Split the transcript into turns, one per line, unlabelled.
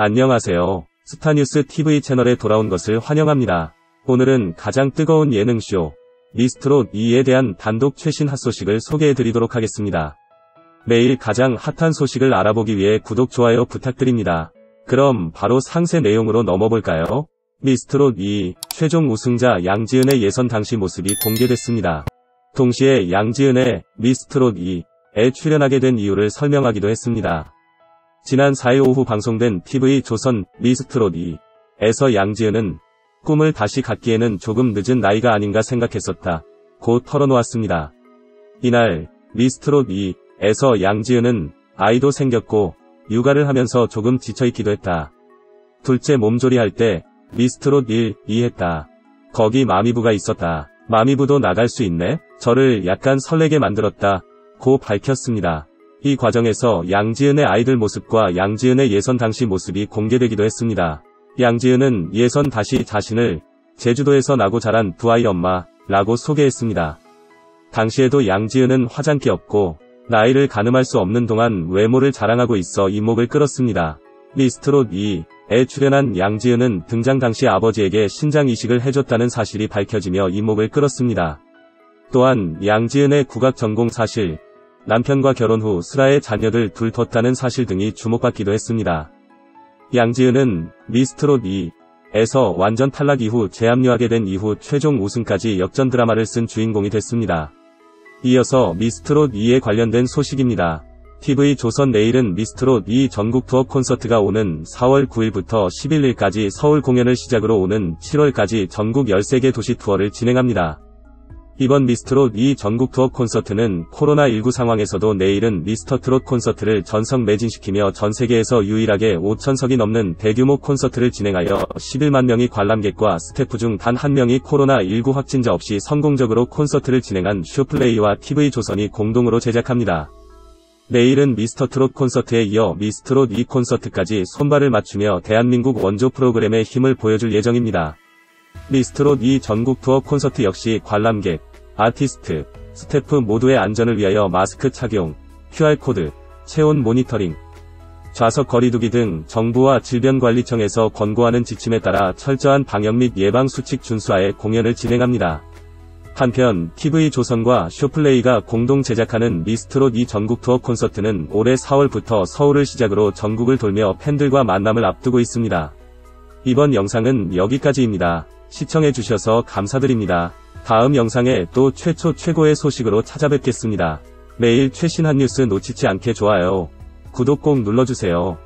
안녕하세요. 스타뉴스 TV 채널에 돌아온 것을 환영합니다. 오늘은 가장 뜨거운 예능쇼 미스트롯 2에 대한 단독 최신 핫소식을 소개해드리도록 하겠습니다. 매일 가장 핫한 소식을 알아보기 위해 구독, 좋아요 부탁드립니다. 그럼 바로 상세 내용으로 넘어볼까요? 미스트롯 2 최종 우승자 양지은의 예선 당시 모습이 공개됐습니다. 동시에 양지은의 미스트롯 2에 출연하게 된 이유를 설명하기도 했습니다. 지난 4일 오후 방송된 TV조선 미스트롯 2에서 양지은은 꿈을 다시 갖기에는 조금 늦은 나이가 아닌가 생각했었다 고 털어놓았습니다. 이날 미스트롯 2에서 양지은은 아이도 생겼고 육아를 하면서 조금 지쳐있기도 했다. 둘째 몸조리할 때 미스트롯 1, 2 했다. 거기 마미부가 있었다. 마미부도 나갈 수 있네? 저를 약간 설레게 만들었다 고 밝혔습니다. 이 과정에서 양지은의 아이들 모습과 양지은의 예선 당시 모습이 공개되기도 했습니다. 양지은은 예선 다시 자신을 제주도에서 나고 자란 두 아이 엄마라고 소개했습니다. 당시에도 양지은은 화장기 없고 나이를 가늠할 수 없는 동안 외모를 자랑하고 있어 이목을 끌었습니다. 미스트롯 2에 출연한 양지은은 등장 당시 아버지에게 신장 이식을 해줬다는 사실이 밝혀지며 이목을 끌었습니다. 또한 양지은의 국악 전공 사실, 남편과 결혼 후 슬아의 자녀들 둘 뒀다는 사실 등이 주목받기도 했습니다. 양지은은 미스트롯 2에서 완전 탈락 이후 재합류하게 된 이후 최종 우승까지 역전 드라마를 쓴 주인공이 됐습니다. 이어서 미스트롯 2에 관련된 소식입니다. TV조선 내일은 미스트롯 2 전국 투어 콘서트가 오는 4월 9일부터 11일까지 서울 공연을 시작으로 오는 7월까지 전국 13개 도시 투어를 진행합니다. 이번 미스트롯 2 전국 투어 콘서트는 코로나19 상황에서도 내일은 미스터트롯 콘서트를 전석 매진시키며 전세계에서 유일하게 5,000석이 넘는 대규모 콘서트를 진행하여 11만 명의 관람객과 스태프 중 단 한 명이 코로나19 확진자 없이 성공적으로 콘서트를 진행한 쇼플레이와 TV조선이 공동으로 제작합니다. 내일은 미스터트롯 콘서트에 이어 미스트롯 2 콘서트까지 손발을 맞추며 대한민국 원조 프로그램의 힘을 보여줄 예정입니다. 미스트롯 2 전국 투어 콘서트 역시 관람객, 아티스트, 스태프 모두의 안전을 위하여 마스크 착용, QR코드, 체온 모니터링, 좌석 거리두기 등 정부와 질병관리청에서 권고하는 지침에 따라 철저한 방역 및 예방 수칙 준수하에 공연을 진행합니다. 한편 TV조선과 쇼플레이가 공동 제작하는 미스트롯 2 전국 투어 콘서트는 올해 4월부터 서울을 시작으로 전국을 돌며 팬들과 만남을 앞두고 있습니다. 이번 영상은 여기까지입니다. 시청해주셔서 감사드립니다. 다음 영상에 또 최고의 소식으로 찾아뵙겠습니다. 매일 최신 한 뉴스 놓치지 않게 좋아요, 구독 꼭 눌러주세요.